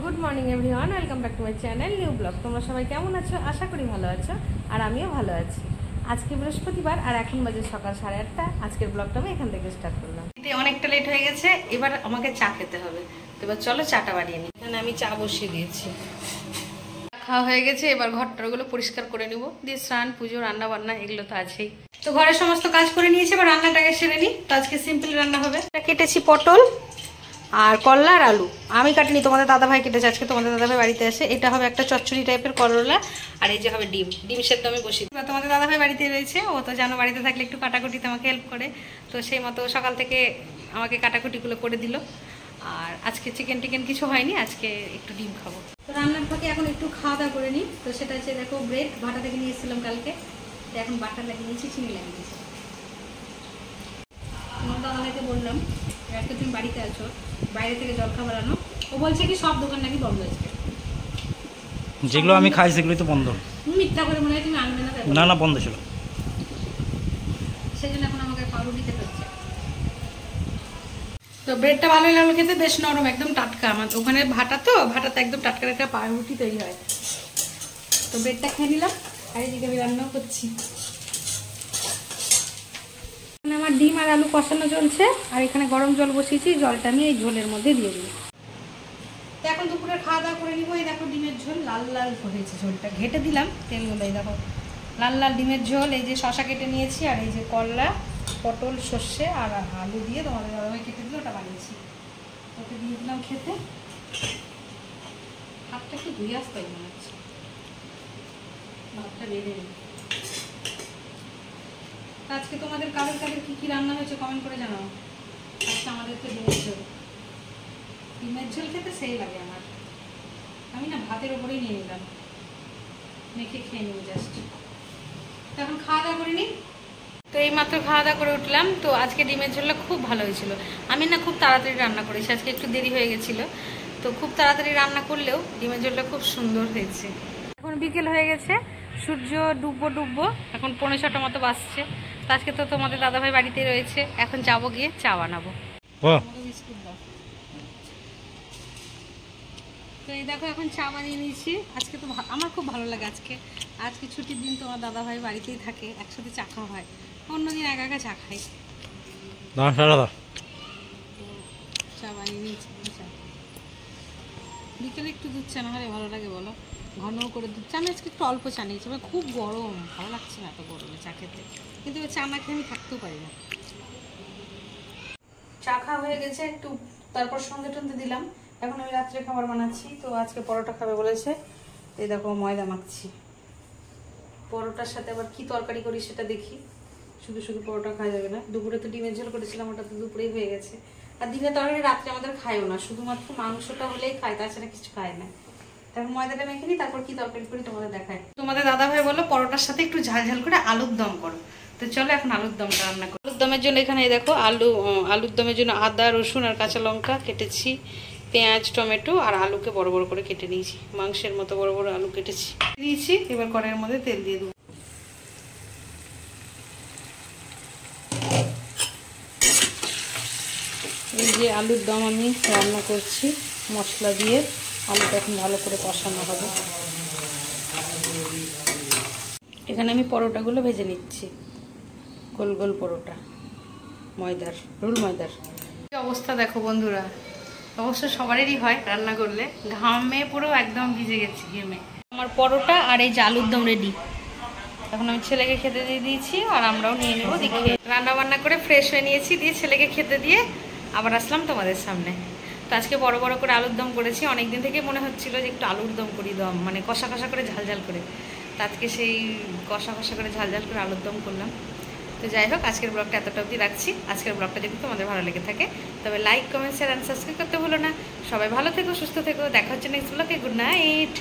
Good morning everyone, welcome back to my channel new blog. তোমরা সবাই কেমন আছো? আশা করি ভালো আছো, আর আমিও ভালো আছি। আজকে বৃহস্পতিবার আর এখন বাজে সকাল 8:30। আজকের ব্লগটা আমি এখান থেকে স্টার্ট করলাম। অনেকটা লেট হয়ে গেছে, এবার আমাকে চা খেতে হবে। তো এবার চলো চাটা বানিয়ে নিই। এখানে আমি চা বসিয়ে দিয়েছি, খাওয়া হয়ে গেছে। এবার ঘরটাগুলো পরিষ্কার করে নিব, দিয়ে স্নান, পুজো, রান্না বান্না এগুলো তো আছেই। তো ঘরের সমস্ত কাজ করে নিয়েছি, এবার রান্নাটাকে সেরে নিই। তো আজকে সিম্পল রান্না হবে। কেটেছি পটল আর করলা আর আলু। আমি কাটিনি, তোমাদের দাদাভাই কেটেছে। আজকে তোমাদের দাদাভাই বাড়িতে আসে। এটা হবে একটা চচ্চড়ি টাইপের করলা, আর এই যে হবে ডিম সেদ্ধ আমি বসিয়ে। তোমাদের দাদাভাই বাড়িতে রয়েছে, ও তো জানো বাড়িতে থাকলে একটু কাটাকুটিতে আমাকে হেল্প করে। তো সেই মতো সকাল থেকে আমাকে কাটাকুটিগুলো করে দিল। আর আজকে চিকেন টিকেন কিছু হয়নি, আজকে একটু ডিম খাবো। তো রান্নার ফাঁকে এখন একটু খাওয়া দাওয়া করে নিই। তো সেটা হচ্ছে, দেখো ব্রেড ভাটা থেকে নিয়ে এসেছিলাম কালকে। তো এখন বাটার লাগিয়ে নিয়েছি, চিনি লাগিয়ে দিয়েছি। তোমার দাদাভাইকে বললাম আজকে তুমি বাড়িতে আছো, বাইরে থেকে জল খাবার আনো। ও বলছে কি সব দোকান নাকি বন্ধ আছে, যেগুলো আমি খাই সেগুলোই তো বন্ধ। মিথ্যা করে মনে হয় তুমি আনবে না। না না, বন্ধ ছিল। সেই জন্য এখন আমাকে পাউরুটি খেতে হচ্ছে। তো ব্রেডটা ভালোই লাগলো খেতে, বেশ নরম, একদম টাটকা। আমার ওখানে ভাটাতে একদম টাটকা একটা পাউরুটি তৈরি হয়। তো ব্রেডটা খেয়ে নিলাম, আর এদিকে আমি রান্নাও করছি। আমার ডিম আর আলু কষানো চলছে, আর এখানে গরম জল বসিয়েছি। জলটা আমি এই ঝোলের মধ্যে দিয়ে দিই। তো এখন দুপুরে খাওয়া দাওয়া করে নিবো। এই দেখো ডিমের ঝোল লাল লাল হয়েছে, ঝোলটা ঘেটে দিলাম তেলগুলো। এই দেখো লাল লাল ডিমের ঝোল। এই যে শশা কেটে নিয়েছি, আর এই যে করলা, পটল, সর্ষে আর আলু দিয়ে তোমাদের দাদাভাই কেটে দিলে ওটা বানিয়েছি। ওকে দিয়ে দিলাম খেতে। হাতটা একটু ধুয়ে আসতে মনে হচ্ছে, ভাতটা বেড়ে নিই। আজকে তোমাদের কাদের কাদের কি রান্না হয়েছে কমেন্ট করে জানাও। আজকে আমাদের তো ডিমের ঝোল খেতে সেই লাগে আমার। আমি না ভাতের ওপরেই নিয়ে নিলাম, মেখে খেয়ে নিই জাস্ট। তো এখন খাওয়া দাওয়া করে নিই। তো এই মাত্র খাওয়া দাওয়া করে উঠলাম। তো আজকে ডিমের ঝোলটা খুব ভালো হয়েছিল। আমি না খুব তাড়াতাড়ি রান্না করেছি, আজকে একটু দেরি হয়ে গেছিলো। তো খুব তাড়াতাড়ি রান্না করলেও ডিমের ঝোলটা খুব সুন্দর হয়েছে। এখন বিকেল হয়ে গেছে, সূর্য ডুববো। এখন 6:45 মতো বাজছে। তো আজকে তো তোমাদের দাদাভাই বাড়িতে রয়েছে, এখন যাবো গিয়ে চা বানাবো। বিস্কুট দাও। তো এই দেখো এখন চা বানিয়ে নিয়েছি। আজকে তো আমার খুব ভালো লাগে। আজকে ছুটির দিন, তোমার দাদাভাই বাড়িতেই থাকে, একসাথে চা খাওয়া হয়। অন্যদিন একা একা চা খাই। চা বানিয়ে নিয়েছি। বিকেলে একটু দুধ চা না হলে ভালো লাগে বলো? ঘন করে দুধ চা। আমি আজকে একটু অল্প চা নিয়েছি, আমার খুব গরম, ভালো লাগছে না এত গরমে চা খেতে। কিন্তু চা না খেয়ে আমি থাকতেও পারি না। চা খাওয়া হয়ে গেছে একটু, তারপর সন্ধে টন্ধে দিলাম। এখন আমি রাত্রে খাবার বানাচ্ছি। তো আজকে পরোটা খাবে বলেছে। এই দেখো ময়দা মাখছি। পরোটার সাথে আবার কি তরকারি করি সেটা দেখি। শুধু শুধু পরোটা খাওয়া যাবে না। দুপুরে তো ডিমের ঝোল করেছিলাম, ওটা তো দুপুরেই হয়ে গেছে। আর দিনের তরকারি রাত্রে আমাদের খায়ও না, শুধুমাত্র মাংসটা হলেই খায়, তাছাড়া কিছু খায় না। তারপর ময়দাটা মেখে নিই, তারপর কি তরকারি করি তোমাদের দেখায়। তোমাদের দাদাভাই বললো পরোটার সাথে একটু ঝাল ঝাল করে আলুর দম করো। তো চলো এখন আলুর দমটা রান্না করো। আলুর দমের জন্য এখানে দেখো আলুর দমের জন্য আদা, রসুন আর কাঁচা লঙ্কা কেটেছি, পেঁয়াজ, টমেটো আর আলুকে বড় বড় করে কেটে নিয়েছি। মাংসের মতো বড় বড় আলু কেটেছি দিয়েছি। এবার কড়াইয়ের মধ্যে তেল দিয়ে দেবো। এই যে আলুর দম আমি রান্না করছি মশলা দিয়ে। আলুটা এখন ভালো করে কষানো হবে। এখানে আমি পরোটাগুলো ভেজে নিচ্ছি, গোল গোল পরোটা, রুল ময়দার। অবস্থা দেখো বন্ধুরা, অবশ্য সবারই হয় রান্না করলে, ঘামে পুরো একদম ভিজে গেছি ঘেমে। আমার পরোটা আর এই যে আলুর দম রেডি। এখন আমি ছেলেকে খেতে দিয়ে দিয়েছি, আর আমরাও নিয়ে নেবো। দেখে রান্না বান্না করে ফ্রেশ হয়ে নিয়েছি, দিয়ে ছেলেকে খেতে দিয়ে আবার আসলাম তোমাদের সামনে। তো আজকে বড় বড় করে আলুর দম করেছি। অনেকদিন থেকে মনে হচ্ছিল যে একটু আলুর দম করি, মানে কষা কষা করে ঝাল ঝাল করে। তো আজকে সেই কষা কষা করে ঝাল ঝাল করে আলুর দম করলাম। তো যাই হোক, আজকের ব্লগটা এতটা অবধি রাখছি। আজকের ব্লগটা যদি তোমাদের ভালো লেগে থাকে তবে like, comment, share and subscribe করতে ভুলো না। সবাই ভালো থেকো, সুস্থ থেকো। দেখা হচ্ছে নেক্সট ব্লগে। Good night.